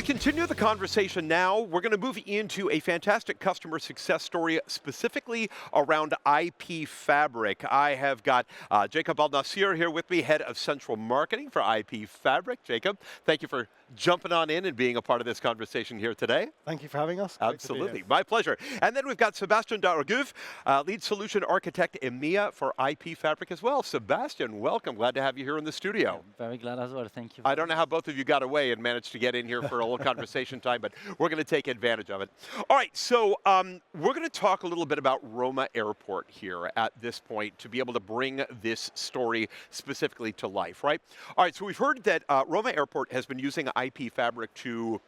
continue the conversation now. We're going to move into a fantastic customer success story specifically around IP Fabric. I have got Jacob Al-Nasir here with me, Head of Central Marketing for IP Fabric. Jacob, thank you for jumping on in and being a part of this conversation here today. Thank you for having us. Absolutely, my pleasure. And then we've got Sebastian Darguv, Lead Solution Architect EMEA for IP Fabric as well. Sebastian, welcome. Glad to have you here in the studio. Yeah, very glad as well, thank you. I don't know how both of you got away and managed to get in here for a little conversation time, but we're going to take advantage of it. All right, so we're going to talk a little bit about Roma Airport here at this point to be able to bring this story specifically to life, right? All right, so we've heard that Roma Airport has been using IP Fabric to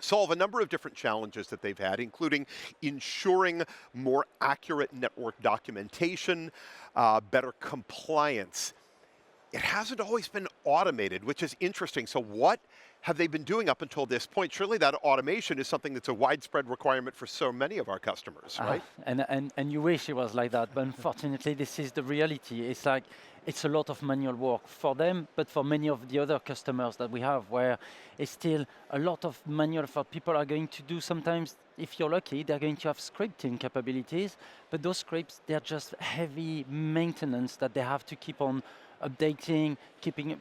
solve a number of different challenges that they've had, including ensuring more accurate network documentation, better compliance. It hasn't always been automated, which is interesting. So what have they been doing up until this point? Surely that automation is something that's a widespread requirement for so many of our customers, right? And you wish it was like that, but unfortunately this is the reality. It's like, it's a lot of manual work for them, but for many of the other customers that we have, where it's still a lot of manual for people are going to do sometimes, if you're lucky, they're going to have scripting capabilities, but those scripts, they're just heavy maintenance that they have to keep on updating, keeping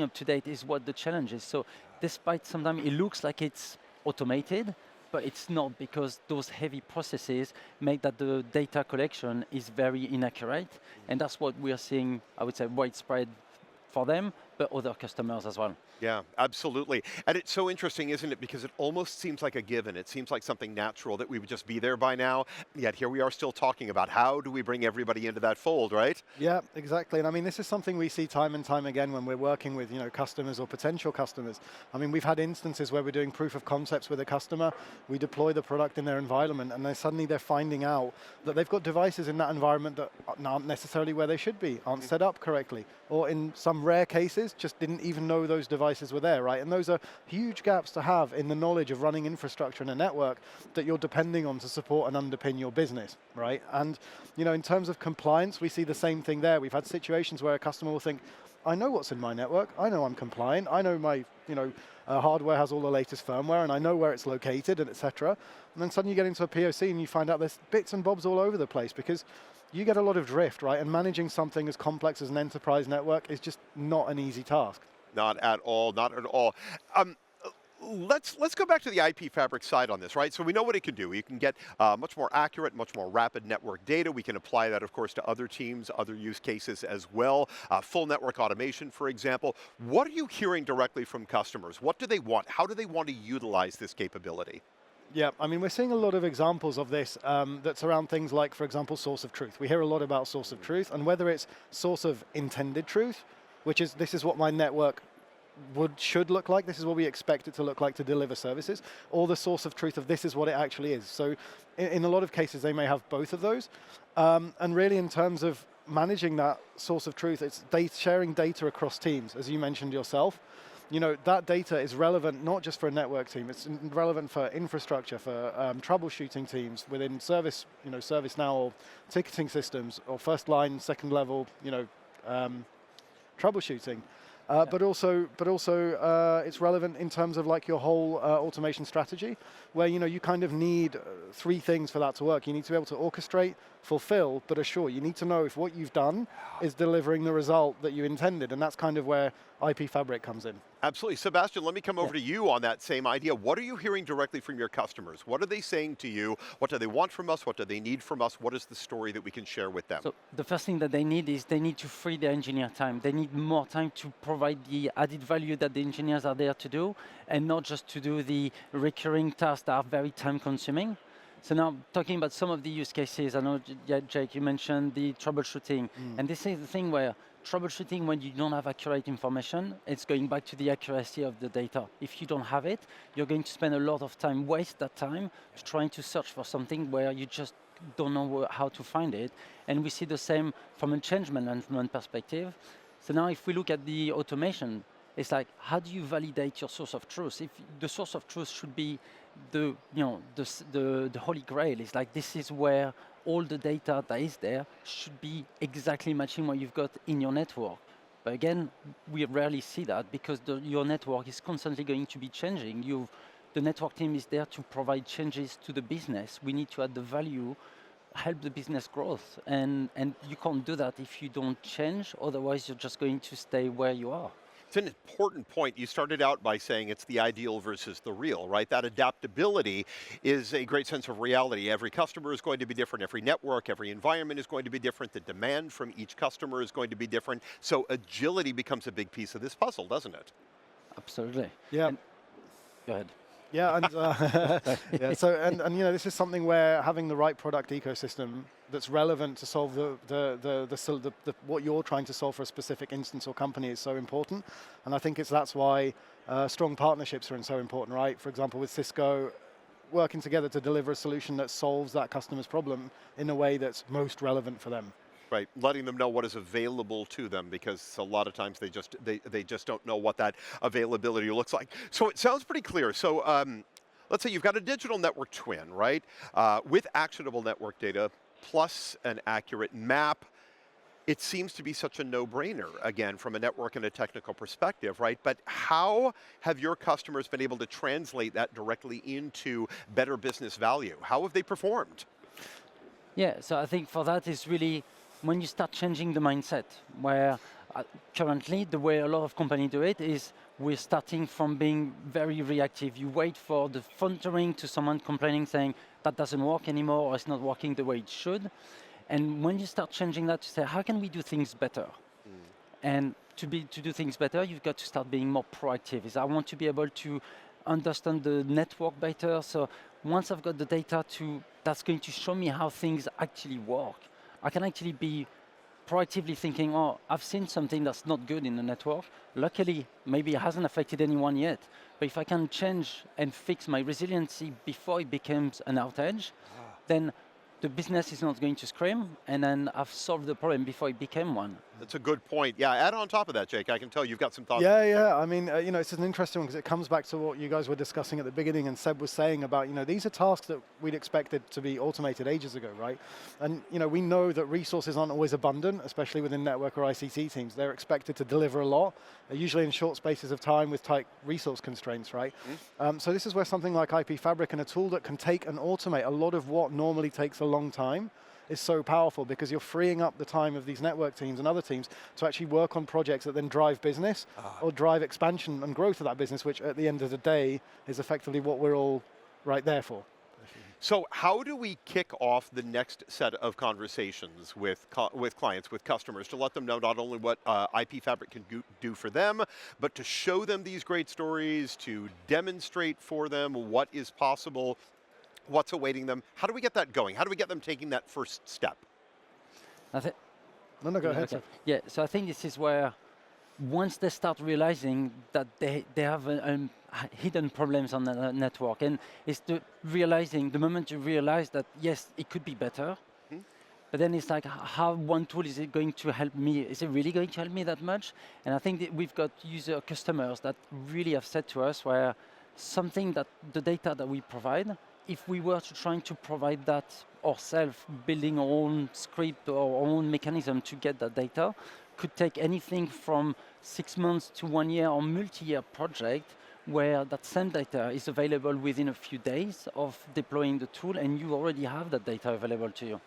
up to date is what the challenge is. So despite sometimes it looks like it's automated, but it's not, because those heavy processes make that the data collection is very inaccurate. And that's what we are seeing, I would say, widespread for them, but other customers as well. Yeah, absolutely. And it's so interesting, isn't it? Because it almost seems like a given. It seems like something natural that we would just be there by now. Yet here we are still talking about how do we bring everybody into that fold, right? Yeah, exactly. And I mean, this is something we see time and time again when we're working with, customers or potential customers. I mean, we've had instances where we're doing proof of concepts with a customer. We deploy the product in their environment, and then suddenly they're finding out that they've got devices in that environment that aren't necessarily where they should be, aren't set up correctly, or in some rare cases, just didn't even know those devices were there, right? And those are huge gaps to have in the knowledge of running infrastructure in a network that you're depending on to support and underpin your business, right? And in terms of compliance, we see the same thing there. We've had situations where a customer will think, I know what's in my network, I know I'm compliant, I know my hardware has all the latest firmware, and I know where it's located, and etc. And then suddenly you get into a POC and you find out there's bits and bobs all over the place, because you get a lot of drift, right? And managing something as complex as an enterprise network is just not an easy task. Not at all, not at all. Let's go back to the IP Fabric side on this, right? So we know what it can do. You can get much more accurate, much more rapid network data. We can apply that, of course, to other teams, other use cases as well. Full network automation, for example. What are you hearing directly from customers? What do they want? How do they want to utilize this capability? Yeah, I mean, we're seeing a lot of examples of this that's around things like, for example, source of truth. We hear a lot about source of truth, and whether it's source of intended truth, which is, this is what my network should look like, this is what we expect it to look like to deliver services, or the source of truth of this is what it actually is. So in a lot of cases, they may have both of those. And really, in terms of managing that source of truth, it's sharing data across teams, as you mentioned yourself. That data is relevant not just for a network team, it's relevant for infrastructure, for troubleshooting teams within service, ServiceNow or ticketing systems, or first line, second level, troubleshooting. But also, it's relevant in terms of like your whole automation strategy, where you kind of need three things for that to work. You need to be able to orchestrate, fulfill, but assure. You need to know if what you've done is delivering the result that you intended, and that's kind of where IP Fabric comes in. Absolutely. Sebastian, let me come over to you on that same idea. What are you hearing directly from your customers? What are they saying to you? What do they want from us? What do they need from us? What is the story that we can share with them? So the first thing that they need is they need to free their engineer time. They need more time to provide the added value that the engineers are there to do, and not just to do the recurring tasks that are very time consuming. So now, talking about some of the use cases, I know, Jake, you mentioned the troubleshooting. And this is the thing where troubleshooting, when you don't have accurate information, it's going back to the accuracy of the data. If you don't have it, you're going to spend a lot of time, waste that time, trying to search for something where you just don't know how to find it. And we see the same from a change management perspective. So now if we look at the automation, it's like, how do you validate your source of truth? If the source of truth should be the holy grail, it's like, this is where all the data that is there should be exactly matching what you've got in your network. But again, we rarely see that because your network is constantly going to be changing. The network team is there to provide changes to the business. We need to add the value, help the business growth. And you can't do that if you don't change, otherwise you're just going to stay where you are. It's an important point. You started out by saying it's the ideal versus the real, right? That adaptability is a great sense of reality. Every customer is going to be different. Every network, every environment is going to be different. The demand from each customer is going to be different. So agility becomes a big piece of this puzzle, doesn't it? Absolutely. Yeah. Go ahead. Yeah, and yeah, so and you know, this is something where having the right product ecosystem that's relevant to solve the what you're trying to solve for a specific instance or company is so important. And I think that's why strong partnerships are so important, right? For example, with Cisco, working together to deliver a solution that solves that customer's problem in a way that's most relevant for them. Right, letting them know what is available to them, because a lot of times they just don't know what that availability looks like. So it sounds pretty clear. So let's say you've got a digital network twin, right, with actionable network data plus an accurate map. It seems to be such a no-brainer, again, from a network and a technical perspective, right? But how have your customers been able to translate that directly into better business value? How have they performed? Yeah, so I think for that is really when you start changing the mindset, where currently the way a lot of companies do it is we're starting from being very reactive. You wait for the phone to ring to someone complaining, saying that doesn't work anymore or it's not working the way it should. And when you start changing that, to say, how can we do things better? And to do things better, you've got to start being more proactive. I want to be able to understand the network better. So once I've got the data that's going to show me how things actually work, I can actually be proactively thinking, oh, I've seen something that's not good in the network. Luckily, maybe it hasn't affected anyone yet. But if I can change and fix my resiliency before it becomes an outage, then the business is not going to scream, and then I've solved the problem before it became one. That's a good point. Yeah, add on top of that, Jake. I can tell you've got some thoughts. Yeah. I mean, you know, it's an interesting one because it comes back to what you guys were discussing at the beginning, and Seb was saying about, you know, these are tasks that we'd expected to be automated ages ago, right? And, you know, we know that resources aren't always abundant, especially within network or ICT teams. They're expected to deliver a lot, usually in short spaces of time with tight resource constraints, right? So this is where something like IP Fabric and a tool that can take and automate a lot of what normally takes a long time is so powerful, because you're freeing up the time of these network teams and other teams to actually work on projects that then drive business or drive expansion and growth of that business, which at the end of the day is effectively what we're all right there for. So how do we kick off the next set of conversations with clients, with customers, to let them know not only what IP Fabric can do for them, but to show them these great stories, to demonstrate for them what is possible, what's awaiting them? How do we get that going? How do we get them taking that first step? No, go ahead. Okay. Yeah, so I think this is where once they start realizing that they have hidden problems on the network, and it's the moment you realize that, yes, it could be better, but then it's like, how one tool is it going to help me? Is it really going to help me that much? And I think that we've got customers that really have said to us where something that the data that we provide, if we were trying to provide that ourselves, building our own script or our own mechanism to get that data, could take anything from 6 months to 1 year or multi-year project, where that same data is available within a few days of deploying the tool, and you already have that data available to you.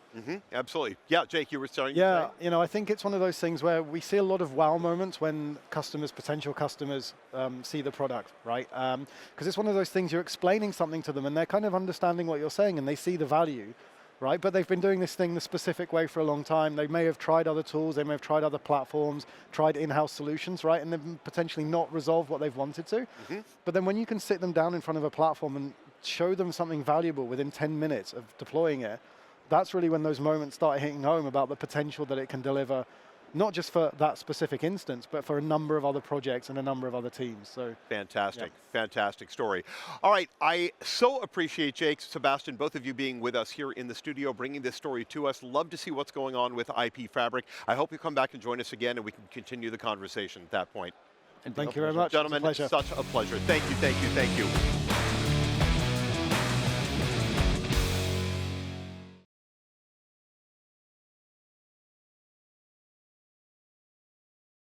Absolutely. Yeah, Jake, you were starting to say? You know, I think it's one of those things where we see a lot of wow moments when potential customers see the product, right? Because it's one of those things, you're explaining something to them and they're kind of understanding what you're saying and they see the value, right? But they've been doing this thing the specific way for a long time. They may have tried other tools, they may have tried other platforms, tried in-house solutions, right? And they've potentially not resolved what they've wanted to. But then when you can sit them down in front of a platform and show them something valuable within 10 minutes of deploying it, that's really when those moments start hitting home about the potential that it can deliver, not just for that specific instance, but for a number of other projects and a number of other teams. So fantastic, fantastic story. All right, I so appreciate Jake, Sebastian, both of you being with us here in the studio, bringing this story to us. Love to see what's going on with IP Fabric. I hope you come back and join us again and we can continue the conversation at that point. Thank you very much. Gentlemen, such a pleasure. Thank you, thank you, thank you.